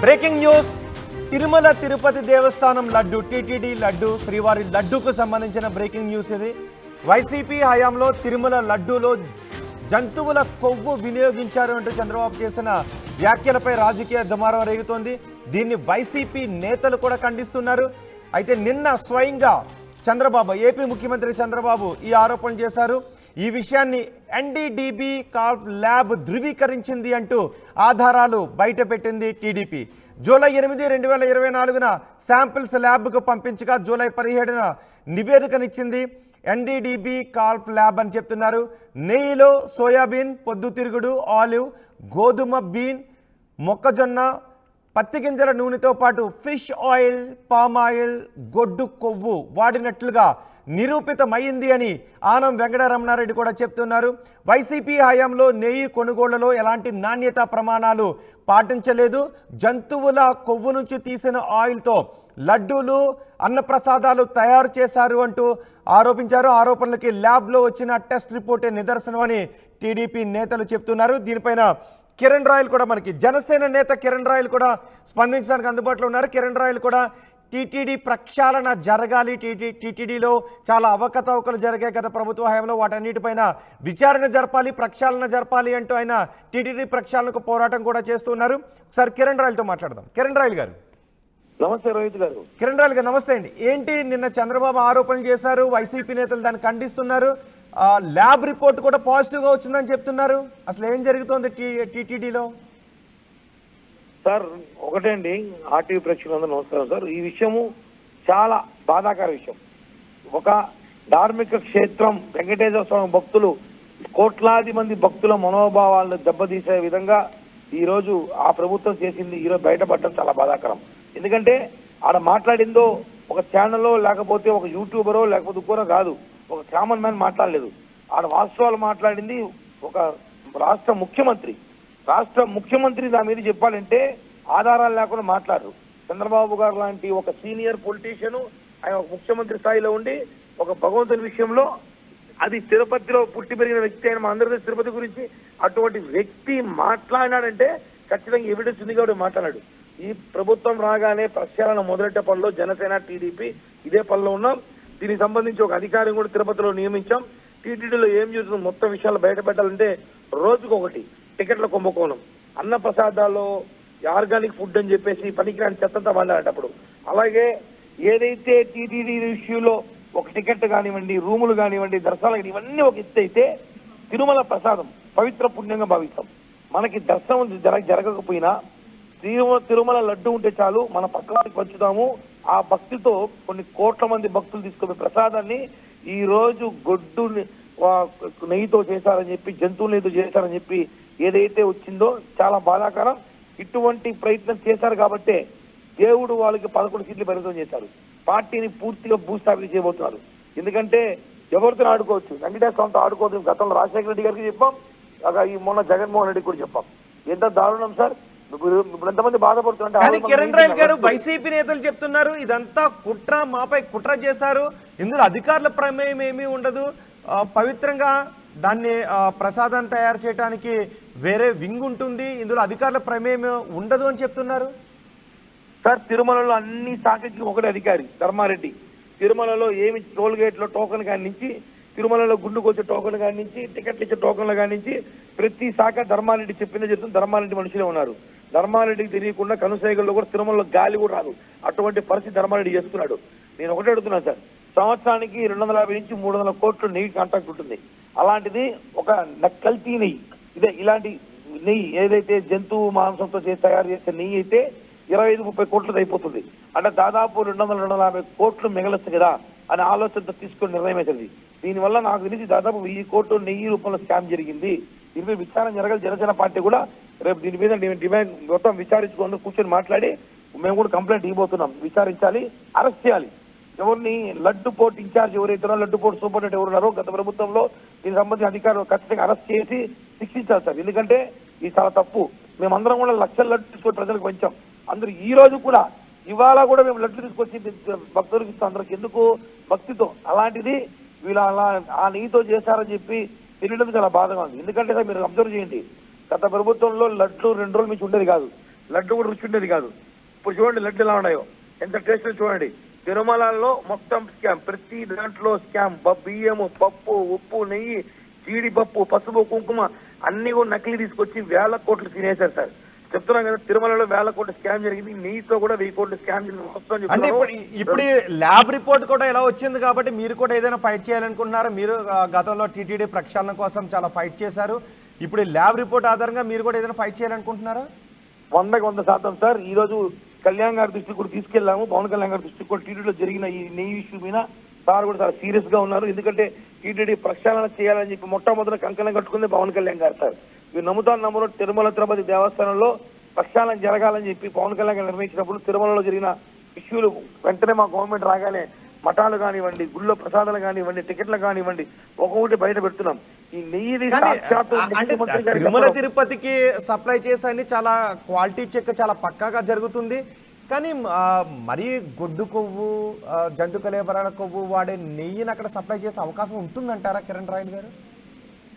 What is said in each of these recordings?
Breaking news. Tirumala Tirupati దేవస్థానం laddu TTD laddu శ్రీవారి లడ్డుకు సంబంధించిన breaking news ఇది. వైసీపీ హయాంలో తిరుమల లడ్డూలో జంతువుల కొవ్వు వినియోగించారు అంటూ చంద్రబాబు చేసిన వ్యాఖ్యలపై రాజకీయ దుమారం రేగుతోంది. దీన్ని వైసీపీ నేతలు కూడా ఖండిస్తున్నారు. అయితే నిన్న స్వయంగా చంద్రబాబు, ఏపీ ముఖ్యమంత్రి చంద్రబాబు ఈ ఆరోపణలు చేశారు. ఈ విషయాన్ని ఎన్డీడీబీ కాల్ఫ్ ల్యాబ్ ధృవీకరించింది అంటూ ఆధారాలు బయటపెట్టింది టీడీపీ. జూలై 8, 2024న శాంపిల్స్ ల్యాబ్కు పంపించగా జూలై 17న నివేదికనిచ్చింది ఎన్డీడీబీ కాల్ఫ్ ల్యాబ్ అని చెప్తున్నారు. నెయ్యిలో సోయాబీన్, పొద్దుతిరుగుడు, ఆలివ్, గోధుమ బీన్, మొక్కజొన్న, పత్తి గింజల నూనెతో పాటు ఫిష్ ఆయిల్, పామ్ ఆయిల్, గొడ్డు కొవ్వు వాడినట్లుగా నిరూపితమైంది అని ఆనం వెంకటరమణారెడ్డి కూడా చెప్తున్నారు. వైసీపీ హయాంలో నెయ్యి కొనుగోళ్లలో ఎలాంటి నాణ్యతా ప్రమాణాలు పాటించలేదు. జంతువుల కొవ్వు నుంచి తీసిన ఆయిల్తో లడ్డూలు, అన్నప్రసాదాలు తయారు చేశారు అంటూ ఆరోపించారు. ఆరోపణలకి ల్యాబ్లో వచ్చిన టెస్ట్ రిపోర్టే నిదర్శనం అని టీడీపీ నేతలు చెప్తున్నారు. దీనిపైన కిరణ్ రాయల్ కూడా, మనకి జనసేన నేత కిరణ్ రాయల్ కూడా స్పందించడానికి అందుబాటులో ఉన్నారు. కిరణ్ రాయల్ కూడా టీటీడీ ప్రక్షాళన జరగాలి, టీటీడీలో చాలా అవకతవకలు జరిగాయి గత ప్రభుత్వ హయాంలో, వాటన్నిటిపైన విచారణ జరపాలి, ప్రక్షాళన జరపాలి అంటూ ఆయన టీటీడీ ప్రక్షాళనకు పోరాటం కూడా చేస్తున్నారు. ఒకసారి కిరణ్ రాయల్తో మాట్లాడదాం. కిరణ్ రాయల్ గారు నమస్తే. రోహిత్ గారు. కిరణ్ రాయల్ గారు నమస్తే అండి. ఏంటి నిన్న చంద్రబాబు ఆరోపణలు చేశారు, వైసీపీ నేతలు దాన్ని ఖండిస్తున్నారు, ల్యాబ్ రిపోర్ట్ కూడా పాజిటివ్గా వచ్చిందని చెప్తున్నారు. అసలు ఏం జరుగుతోంది టీటీడీలో? సార్ ఒకటే అండి, ఆర్టీవీ ప్రేక్షకులందరూ నమస్కారం సార్. ఈ విషయము చాలా బాధాకర విషయం. ఒక ధార్మిక క్షేత్రం వెంకటేశ్వర స్వామి భక్తులు, కోట్లాది మంది భక్తుల మనోభావాలను దెబ్బతీసే విధంగా ఈరోజు ఆ ప్రభుత్వం చేసింది ఈరోజు బయటపడడం చాలా బాధాకరం. ఎందుకంటే ఆడ మాట్లాడిందో ఒక ఛానల్లో, లేకపోతే ఒక యూట్యూబరో, లేకపోతే ఇంకోరో కాదు, ఒక కామన్ మ్యాన్ మాట్లాడలేదు. ఆడ వాస్తవాలు మాట్లాడింది ఒక రాష్ట్ర ముఖ్యమంత్రి. దాని మీద చెప్పాలంటే ఆధారాలు లేకుండా మాట్లాడరు. చంద్రబాబు గారు లాంటి ఒక సీనియర్ పొలిటీషియన్, ఆయన ఒక ముఖ్యమంత్రి స్థాయిలో ఉండి ఒక భగవంతుని విషయంలో, అది తిరుపతిలో పుట్టి పెరిగిన వ్యక్తి అయిన మా అందరికీ తిరుపతి గురించి అటువంటి వ్యక్తి మాట్లాడినాడంటే ఖచ్చితంగా ఎవిడెన్స్ ఉంది కాబట్టి మాట్లాడాడు. ఈ ప్రభుత్వం రాగానే ప్రక్షాళన మొదలెట్టే పనిలో జనసేన, టీడీపీ ఇదే పనిలో ఉన్నాం. దీనికి సంబంధించి ఒక అధికారిని కూడా తిరుపతిలో నియమించాం. టీటీడీలో ఏం జరుగుతుందో మొత్తం విషయాలు బయట పెట్టాలంటే రోజుకొకటి టికెట్ల కుంభకోణం, అన్న ప్రసాదాల్లో ఆర్గానిక్ ఫుడ్ అని చెప్పేసి పనికిరాని చెత్తంతా వాడాడేటప్పుడు, అలాగే ఏదైతే టీటీడీ ఇష్యూలో ఒక టికెట్ కానివ్వండి, రూములు కానివ్వండి, దర్శనాలు ఇవన్నీ ఒక ఎత్తు అయితే, తిరుమల ప్రసాదం పవిత్ర పుణ్యంగా భావిస్తాం. మనకి దర్శనం జరగకపోయినా తిరుమల లడ్డు ఉంటే చాలు, మన పక్కవారికి పంచుతాము. ఆ భక్తితో కొన్ని కోట్ల మంది భక్తులు తీసుకునే ప్రసాదాన్ని ఈ రోజు గొడ్డు నెయ్యితో చేశారని చెప్పి, జంతువుల నెయ్యితో చేశారని చెప్పి ఏదైతే వచ్చిందో చాలా బాధాకరం. ఇటువంటి ప్రయత్నం చేశారు కాబట్టే దేవుడు వాళ్ళకి 11 సీట్లు పరిమితం చేశారు. పార్టీని పూర్తిగా భూస్థాపితం చేయబోతున్నారు. ఎందుకంటే ఎవరితో ఆడుకోవచ్చు, వెంకటేశ్వర స్వామితో ఆడుకోవచ్చు. గతంలో రాజశేఖర రెడ్డి గారికి చెప్పాం, ఈ మొన్న జగన్మోహన్ రెడ్డికి కూడా చెప్పాం. ఎంత దారుణం సార్. ఇప్పుడు ఎంతమంది బాధపడుతుంటే కిరణ్ రాయల్ గారు, వైసీపీ నేతలు చెప్తున్నారు ఇదంతా కుట్ర, మాపై కుట్ర చేశారు, ఇందులో అధికారుల ప్రమేయం ఏమీ ఉండదు, పవిత్రంగా దాన్ని ప్రసాదం తయారు చేయడానికి వేరే వింగ్ ఉంటుంది, ఇందులో అధికారుల ప్రమేయం ఉండదు అని చెప్తున్నారు. సార్ తిరుమలలో అన్ని శాఖకి ఒకటే అధికారి ధర్మారెడ్డి. తిరుమలలో ఏమి టోల్ గేట్లో టోకన్ కాడి నుంచి, తిరుమలలో గుండుకు వచ్చే టోకన్ కాడి నుంచి, టికెట్లు ఇచ్చే టోకన్ల కాడి నుంచి ప్రతి శాఖ ధర్మారెడ్డి చెప్పిందే చెప్తుంది. ధర్మారెడ్డి మనుషులే ఉన్నారు. ధర్మారెడ్డికి తెలియకుండా కనుసైగల్లో కూడా తిరుమలలో గాలి కూడా రాదు. అటువంటి పరిస్థితి ధర్మారెడ్డి చేస్తున్నాడు. నేను ఒకటే అడుగుతున్నాను సార్, సంవత్సరానికి 250 నుంచి 300 కోట్లు నెయ్యి కాంట్రాక్ట్ ఉంటుంది. అలాంటిది ఒక కల్తీ నెయ్యి, ఇలాంటి నెయ్యి ఏదైతే జంతువు మాంసంతో తయారు చేసే నెయ్యి అయితే 25-30 కోట్లు అయిపోతుంది. అంటే దాదాపు 200-250 కోట్లు మిగలచ్చు కదా అనే ఆలోచనతో తీసుకుని నిర్ణయం అవుతుంది. దీనివల్ల నాకు తెలిసి దాదాపు 1000 కోట్లు నెయ్యి రూపంలో స్కామ్ జరిగింది. దీని మీద విచారణ జరగాలి. జనసేన పార్టీ కూడా రేపు దీని మీద డిమాండ్ మొత్తం విచారించుకొని కూర్చొని మాట్లాడి మేము కూడా కంప్లైంట్ ఇవ్వబోతున్నాం. విచారించాలి, అరెస్ట్ చేయాలి. ఎవరిని లడ్డు పోర్ట్ ఇన్ఛార్జ్ ఎవరైతే లడ్డు పోర్ట్ సూపరింటెండెంట్ ఎవరున్నారో గత ప్రభుత్వంలో దీనికి సంబంధించిన అధికారులు ఖచ్చితంగా అరెస్ట్ చేసి శిక్షించాలి సార్. ఎందుకంటే ఇది చాలా తప్పు. మేమందరం కూడా లక్షల లడ్డు తీసుకొని ప్రజలకు పంచాం. అందరూ ఈ రోజు కూడా, ఇవాళ కూడా మేము లడ్డు తీసుకొచ్చి భక్తులకు ఇస్తాం అందరికి. ఎందుకు? భక్తితో. అలాంటిది వీళ్ళు అలా ఆ నెయ్యితో చేశారని చెప్పి తెలియడం చాలా బాధగా ఉంది. ఎందుకంటే సార్ మీరు అబ్జర్వ్ చేయండి, గత ప్రభుత్వంలో లడ్లు 2 రోజుల నుంచి ఉండేది కాదు. లడ్డు కూడా రుచి ఉండేది కాదు. ఇప్పుడు చూడండి లడ్డు ఎలా ఉన్నాయో, ఎంత టేస్ట్ చూడండి. తిరుమలలో మొత్తం స్కామ్, ప్రతి దాంట్లో స్కామ్. బియ్యము, పప్పు, ఉప్పు, నెయ్యి, జీడిపప్పు, పసుపు, కుంకుమ అన్ని కూడా నకిలీ తీసుకొచ్చి 1000 కోట్లు తినేశారు సార్. చెప్తున్నాం కదా, తిరుమలలో 1000 కోట్లు స్కామ్ జరిగింది. నెయ్యితో కూడా 1000 కోట్లు స్కామ్ జరిగింది. అంటే ఇప్పుడు ల్యాబ్ రిపోర్ట్ కూడా ఎలా వచ్చింది కాబట్టి మీరు కూడా ఏదైనా ఫైట్ చేయాలనుకుంటున్నారా? మీరు గతంలో టీటీడీ ప్రక్షాళన కోసం చాలా ఫైట్ చేశారు. ఇప్పుడు ల్యాబ్ రిపోర్ట్ ఆధారంగా మీరు కూడా ఏదైనా ఫైట్ చేయాలనుకుంటున్నారా? 100% సార్. ఈ రోజు కళ్యాణ్ గారి దృష్టికి కూడా తీసుకెళ్లాము. పవన్ కళ్యాణ్ గారి దృష్టికి కూడా టీటీడీలో జరిగిన ఈ నెయ్యి ఇష్యూ మీద సార్ కూడా చాలా సీరియస్ గా ఉన్నారు. ఎందుకంటే టీటీడీ ప్రక్షాళన చేయాలని చెప్పి మొట్టమొదటి కంకణం కట్టుకుంది పవన్ కళ్యాణ్ గారు సార్. మీరు నమ్ముతారు తిరుమల తిరుపతి దేవస్థానంలో ప్రక్షాళన జరగాలని చెప్పి పవన్ కళ్యాణ్ గారు నిర్ణయించినప్పుడు తిరుమలలో జరిగిన ఇష్యూలు వెంటనే మా గవర్నమెంట్ రాగానే మఠాలు కానివ్వండి, గుళ్ళో ప్రసాదాలు కానివ్వండి, టికెట్లు కానివ్వండి ఒక్కొక్కటి బయట పెడుతున్నాం. ఈ నెయ్యి తిరుమల తిరుపతికి సప్లై చేసని చాలా క్వాలిటీ చెక్ చాలా పక్కాగా జరుగుతుంది. కానీ మరీ గొడ్డు కొవ్వు, జంతు కళేబరాల కొవ్వు వాడే నెయ్యిని అక్కడ సప్లై చేసే అవకాశం ఉంటుందంటారా కిరణ్ రాయల్ గారు?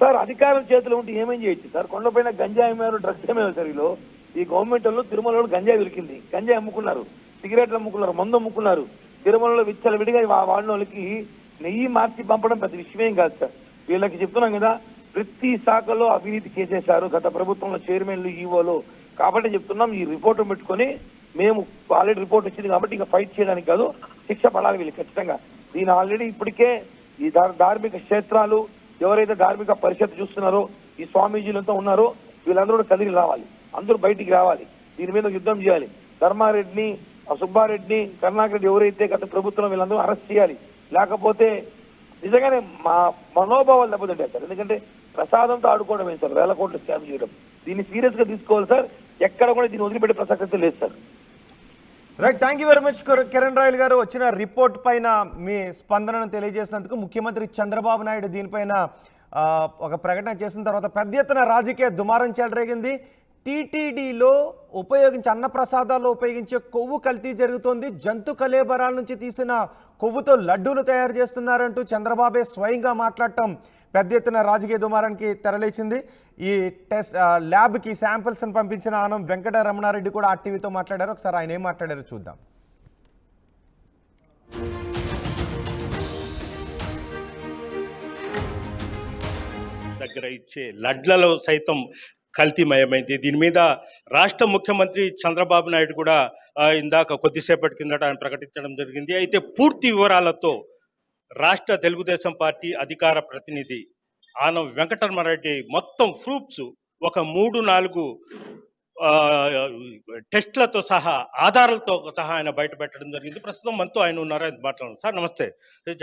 సార్ అధికారం చేతిలో ఉంటే ఏమేం చేయొచ్చు సార్? కొండపైన గంజాయి అమ్మారు, డ్రగ్స్ అమ్మేవారు సార్. వీళ్ళు ఈ గవర్నమెంట్ వాళ్ళు తిరుమలలో గంజాయి దొరికింది, గంజాయి అమ్ముకున్నారు, సిగరెట్లు అమ్ముకున్నారు, మందు అమ్ముకున్నారు. తిరుమలలో విచ్చలవిడిగా వాడిన వాళ్ళకి నెయ్యి మార్చి పంపడం పెద్ద విషయమేం కాదు సార్. వీళ్ళకి చెప్తున్నాం కదా, ప్రతి శాఖలో అవినీతి చేసేశారు గత ప్రభుత్వంలో చైర్మన్లు, ఈవోలు. కాబట్టి చెప్తున్నాం, ఈ రిపోర్టు పెట్టుకొని మేము ఆల్రెడీ రిపోర్ట్ వచ్చింది కాబట్టి ఇంకా ఫైట్ చేయడానికి కాదు, శిక్ష పడాలి వీళ్ళు ఖచ్చితంగా. దీని ఆల్రెడీ ఇప్పటికే ఈ ధార్మిక క్షేత్రాలు ఎవరైతే ధార్మిక పరిషత్ చూస్తున్నారో, ఈ స్వామీజీలంతా ఉన్నారో వీళ్ళందరూ కూడా కదిలి రావాలి, అందరూ బయటికి రావాలి, దీని మీద యుద్ధం చేయాలి. ధర్మారెడ్డిని, సుబ్బారెడ్డిని, కరుణాకర్ రెడ్డి ఎవరైతే గత ప్రభుత్వం వీళ్ళందరూ అరెస్ట్ చేయాలి. లేకపోతే నిజంగానే మా మనోభావాలు దెబ్బతింటాయి సార్. ఎందుకంటే ప్రసాదంతో ఆడుకోవడం సార్ 1000 కోట్లు స్కామ్ చేయడం. దీన్ని సీరియస్ గా తీసుకోవాలి సార్. ఎక్కడ కూడా దీన్ని వదిలిపెట్టే ప్రసక్తి లేదు sir. Right, thank you very much Kiran royal గారు. వచ్చిన రిపోర్ట్ పైన మీ స్పందనను తెలియజేసినందుకు. ముఖ్యమంత్రి చంద్రబాబు నాయుడు దీనిపైన ఒక ప్రకటన చేసిన తర్వాత పెద్ద ఎత్తున రాజకీయ దుమారం చెలరేగింది. టీటీడీలో అన్నప్రసాదాల్లో ఉపయోగించే కొవ్వు కల్తీ జరుగుతోంది, జంతు కళేబరాల నుంచి తీసిన కొవ్వుతో లడ్డూలు తయారు చేస్తున్నారంటూ చంద్రబాబే స్వయంగా మాట్లాడటం పెద్ద ఎత్తున రాజకీయ దుమారానికి తెరలేచింది. ఈ ల్యాబ్కి శాంపిల్స్ని పంపించిన ఆనం వెంకట రమణారెడ్డి కూడా ఆర్టీవీతో మాట్లాడారు. ఒకసారి ఆయన ఏం మాట్లాడారో చూద్దాం. దగ్గర ఇచ్చే లడ్లలో సైతం కల్తీమయమైంది. దీని మీద రాష్ట్ర ముఖ్యమంత్రి చంద్రబాబు నాయుడు కూడా ఇందాక కొద్దిసేపటి కిందట ఆయన ప్రకటించడం జరిగింది. అయితే పూర్తి వివరాలతో రాష్ట్ర తెలుగుదేశం పార్టీ అధికార ప్రతినిధి ఆనం వెంకటరమణారెడ్డి మొత్తం ప్రూఫ్స్ ఒక 3-4 టెస్టులతో సహా ఆధారాలతో సహా ఆయన బయట పెట్టడం జరిగింది. ప్రస్తుతం మనతో ఆయన ఉన్నారు, ఆయన మాట్లాడారు. సార్ నమస్తే.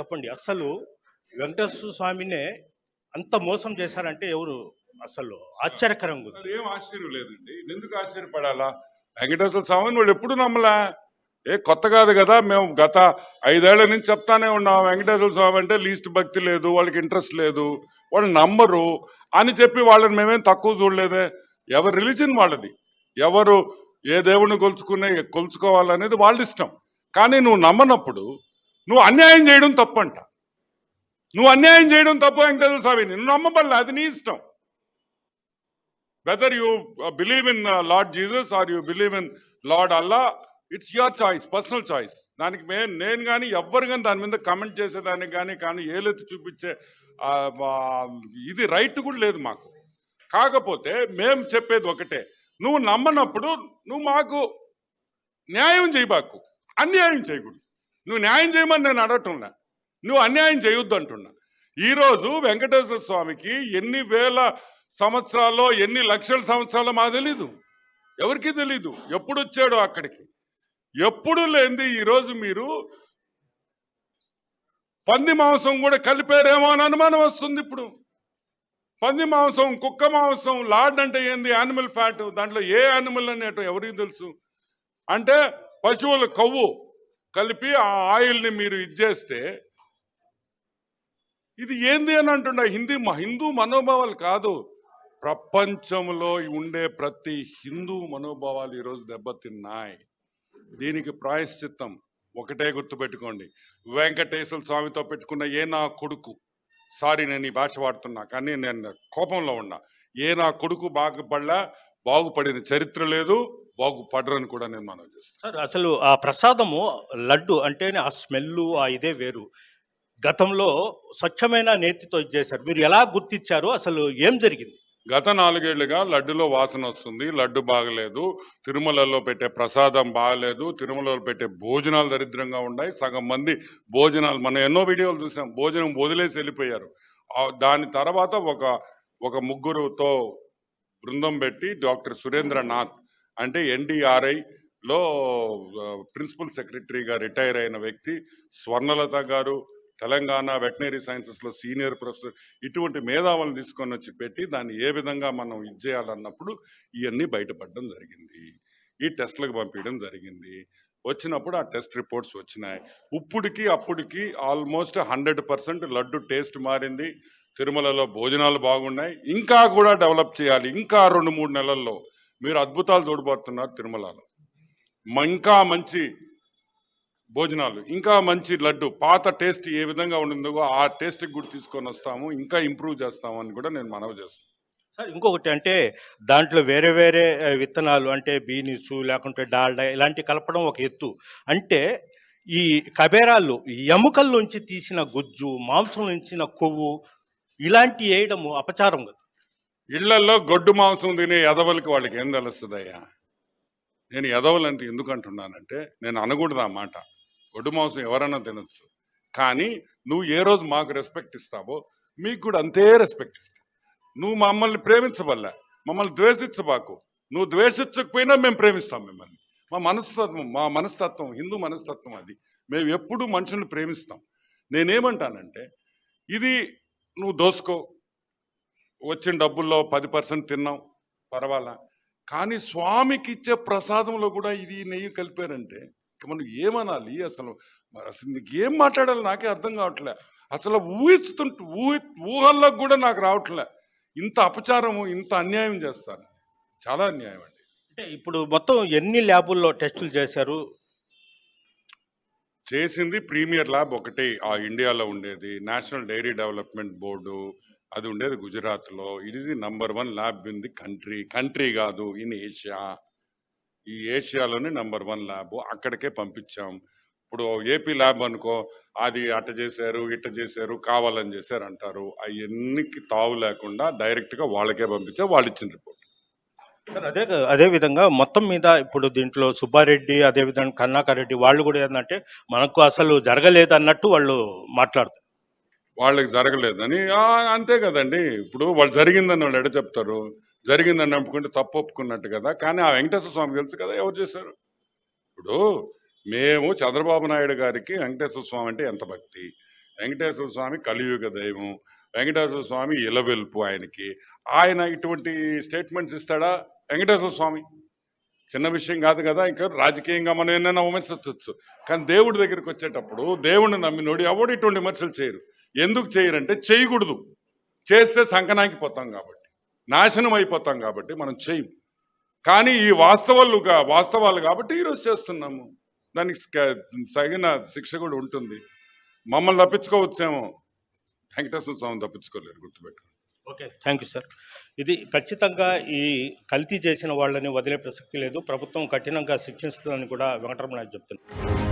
చెప్పండి, అసలు వెంకటేశ్వర స్వామినే అంత మోసం చేశారంటే ఎవరు అసలు ఆశ్చర్యకరంగా ఉంది. ఏం ఆశ్చర్యం లేదండి, ఎందుకు ఆశ్చర్యపడాలా? వెంకటేశ్వర స్వామిని వాళ్ళు ఎప్పుడు నమ్మలా. కొత్త కాదు కదా, మేము గత 5 ఏళ్ల నుంచి చెప్తానే ఉన్నాం వెంకటేశ్వర స్వామి అంటే లీస్ట్ భక్తి లేదు, వాళ్ళకి ఇంట్రెస్ట్ లేదు, వాళ్ళు నమ్మరు అని చెప్పి వాళ్ళని మేమేం తక్కువ చూడలేదే. ఎవరి రిలీజన్ వాళ్ళది, ఎవరు ఏ దేవుడిని కొలుచుకోవాలనేది వాళ్ళ ఇష్టం. కానీ నువ్వు నమ్మనప్పుడు నువ్వు అన్యాయం చేయడం తప్పు అంట. నువ్వు అన్యాయం చేయడం తప్పు వెంకటేశ్వర స్వామిని నువ్వు నమ్మబడలే, అది నీ ఇష్టం. Whether you believe in Lord Jesus or you believe in Lord Allah, it's your choice, personal choice. దానికి నేను కానీ ఎవ్వరు కానీ దాని మీద కమెంట్ చేసేదానికి కానీ ఏలెత్తి చూపించే ఇది రైట్ కూడా లేదు మాకు. కాకపోతే మేము చెప్పేది ఒకటే, నువ్వు నమ్మనప్పుడు నువ్వు మాకు న్యాయం చేయబాకు, అన్యాయం చేయకూడదు. నువ్వు న్యాయం చేయమని నేను అడగటంలా, నువ్వు అన్యాయం చేయొద్దు అంటున్నా. ఈరోజు వెంకటేశ్వర స్వామికి ఎన్ని వేల సంవత్సరాల్లో ఎన్ని లక్షల సంవత్సరాల్లో మాకు తెలీదు, ఎవరికి తెలీదు. ఎప్పుడు వచ్చాడో అక్కడికి, ఎప్పుడు లేనిది ఈరోజు మీరు పంది మాంసం కూడా కలిపారేమో అని అనుమానం వస్తుంది. ఇప్పుడు పంది మాంసం, కుక్క మాంసం, లార్డ్ అంటే ఏంది, యానిమల్ ఫ్యాట్, దాంట్లో ఏ యానిమల్ అనేటో ఎవరికి తెలుసు. అంటే పశువుల కొవ్వు కలిపి ఆ ఆయిల్ని మీరు ఇచ్చేస్తే ఇది ఏంది అని అంటుండ. హిందూ మనోభావాలు కాదు, ప్రపంచంలో ఉండే ప్రతి హిందూ మనోభావాలు ఈరోజు దెబ్బతిన్నాయి. దీనికి ప్రాయశ్చిత్తం ఒకటే గుర్తుపెట్టుకోండి, వెంకటేశ్వర స్వామితో పెట్టుకున్న ఏ నా కొడుకు, సారీ నేను ఈ భాష వాడుతున్నా కానీ నేను కోపంలో ఉన్నా, ఏ నా కొడుకు బాగుపడిన చరిత్ర లేదు, బాగుపడరని కూడా నేను మనవి చేస్తాను. సార్ అసలు ఆ ప్రసాదము లడ్డు అంటేనే ఆ స్మెల్ ఆ ఇదే వేరు. గతంలో స్వచ్ఛమైన నేతితో ఇది చేశారు. మీరు ఎలా గుర్తించారు? అసలు ఏం జరిగింది? గత 4 ఏళ్లుగా లడ్డులో వాసన వస్తుంది, లడ్డు బాగలేదు, తిరుమలలో పెట్టే ప్రసాదం బాగలేదు, తిరుమలలో పెట్టే భోజనాలు దరిద్రంగా ఉన్నాయి. సగం మంది భోజనాలు మనం ఎన్నో వీడియోలు చూసాం, భోజనం వదిలేసి వెళ్ళిపోయారు. దాని తర్వాత ఒక ముగ్గురుతో బృందం పెట్టి డాక్టర్ సురేంద్రనాథ్ అంటే NDRIలో ప్రిన్సిపల్ సెక్రటరీగా రిటైర్ అయిన వ్యక్తి, స్వర్ణలత గారు తెలంగాణ వెటనరీ సైన్సెస్లో సీనియర్ ప్రొఫెసర్, ఇటువంటి మేధావులను తీసుకొని వచ్చి పెట్టి దాన్ని ఏ విధంగా మనం ఇది చేయాలన్నప్పుడు ఇవన్నీ బయటపడడం జరిగింది. ఈ టెస్టులకు పంపించడం జరిగింది. వచ్చినప్పుడు ఆ టెస్ట్ రిపోర్ట్స్ వచ్చినాయి. అప్పటికి ఆల్మోస్ట్ 100% లడ్డు టేస్ట్ మారింది. తిరుమలలో భోజనాలు బాగున్నాయి. ఇంకా కూడా డెవలప్ చేయాలి. ఇంకా 2-3 నెలల్లో మీరు అద్భుతాలు చూడబోతున్నారు తిరుమలలో. ఇంకా మంచి భోజనాలు, ఇంకా మంచి లడ్డు, పాత టేస్ట్ ఏ విధంగా ఉండిందో ఆ టేస్ట్కి కూడా తీసుకొని వస్తాము, ఇంకా ఇంప్రూవ్ చేస్తాము అని కూడా నేను మనవి చేస్తాను. సార్ ఇంకొకటి అంటే దాంట్లో వేరే వేరే విత్తనాలు అంటే బీనిసు లేకుంటే డాల్డా ఇలాంటి కలపడం ఒక ఎత్తు. అంటే ఈ కబేరాలు ఎముకల నుంచి తీసిన గుజ్జు, మాంసం నుంచిన కొవ్వు ఇలాంటి వేయడము అపచారం కదా. ఇళ్లల్లో గొడ్డు మాంసం తినే ఎదవలకి వాళ్ళకి ఏం తెలుస్తుందయ్యా? నేను ఎదవలంటే ఎందుకు అంటున్నానంటే, నేను అనకూడదు ఆ మాట. గొడ్డు మాంసం ఎవరైనా తినొచ్చు, కానీ నువ్వు ఏ రోజు మాకు రెస్పెక్ట్ ఇస్తావో మీకు కూడా అంతే రెస్పెక్ట్ ఇస్తావు. నువ్వు మమ్మల్ని ప్రేమించవల్ల, మమ్మల్ని ద్వేషించబాకు. నువ్వు ద్వేషించకపోయినా మేము ప్రేమిస్తాం మిమ్మల్ని. మా మనస్తత్వం హిందూ మనస్తత్వం అది. మేము ఎప్పుడూ మనుషుల్ని ప్రేమిస్తాం. నేనేమంటానంటే, ఇది నువ్వు దోసుకో, వచ్చిన డబ్బుల్లో 10% తిన్నావు పర్వాలా, కానీ స్వామికి ఇచ్చే ప్రసాదంలో కూడా ఇది నెయ్యి కలిపారంటే మనం ఏమనాలి? అసలు నీకు ఏం మాట్లాడాలి నాకే అర్థం కావట్లే. అసలు ఊహల్లో కూడా నాకు రావట్లే. ఇంత అపచారము, ఇంత అన్యాయం చేస్తాను, చాలా అన్యాయం అండి. అంటే ఇప్పుడు మొత్తం ఎన్ని ల్యాబుల్లో టెస్టులు చేశారు? చేసింది ప్రీమియర్ ల్యాబ్ ఒకటి ఆ ఇండియాలో ఉండేది, నేషనల్ డైరీ డెవలప్మెంట్ బోర్డు, అది ఉండేది గుజరాత్లో. ఇది #1 ల్యాబ్ ఇన్ ది కంట్రీ కాదు, ఇన్ ఏషియా. ఈ ఏషియాలోనే #1 ల్యాబ్. అక్కడికే పంపించాం. ఇప్పుడు ఏపీ ల్యాబ్ అనుకో, అది అట్ట చేశారు ఇట్ట చేశారు కావాలని చేశారు అంటారు. అవన్నీకి తావు లేకుండా డైరెక్ట్గా వాళ్ళకే పంపించాం, వాళ్ళు ఇచ్చిన రిపోర్ట్. సార్ అదే విధంగా మొత్తం మీద ఇప్పుడు దీంట్లో సుబ్బారెడ్డి అదేవిధంగా కన్నాకర్ రెడ్డి వాళ్ళు కూడా ఏంటంటే మనకు అసలు జరగలేదు అన్నట్టు వాళ్ళు మాట్లాడుతారు. వాళ్ళకి జరగలేదని అంతే కదండి. ఇప్పుడు వాళ్ళు జరిగిందని వాళ్ళు ఎడ చెప్తారు? జరిగిందని నమ్ముకుంటే తప్పు ఒప్పుకున్నట్టు కదా. కానీ ఆ వెంకటేశ్వర స్వామి తెలుసు కదా ఎవరు చేశారు. ఇప్పుడు మేము చంద్రబాబు నాయుడు గారికి వెంకటేశ్వర స్వామి అంటే ఎంత భక్తి. వెంకటేశ్వర స్వామి కలియుగ దైవం, వెంకటేశ్వర స్వామి ఇలవెల్పు ఆయనకి. ఆయన ఇటువంటి స్టేట్మెంట్స్ ఇస్తాడా? వెంకటేశ్వర స్వామి చిన్న విషయం కాదు కదా. ఇంకా రాజకీయంగా మనం ఏమైనా విమర్శించవచ్చు, కానీ దేవుడి దగ్గరికి వచ్చేటప్పుడు దేవుడిని నమ్మినోడు ఎవడు ఇటువంటి విమర్శలు చేయరు. ఎందుకు చేయరంటే చేయకూడదు. చేస్తే సంకనాకిపోతాం కాబట్టి, నాశనం అయిపోతాం కాబట్టి మనం చేయం. కానీ ఈ వాస్తవాలు కాబట్టి ఈరోజు చేస్తున్నాము. దానికి తగిన శిక్ష కూడా ఉంటుంది. మమ్మల్ని తప్పించుకోవచ్చేమో, వెంకటేశ్వర స్వామిని తప్పించుకోలేరు, గుర్తుపెట్టుకోండి. Okay, thank you sir. ఇది ఖచ్చితంగా ఈ కల్తీ చేసిన వాళ్ళని వదిలే ప్రసక్తి లేదు. ప్రభుత్వం కఠినంగా శిక్షిస్తుందని కూడా వెంకటరమణ చెప్తున్నారు.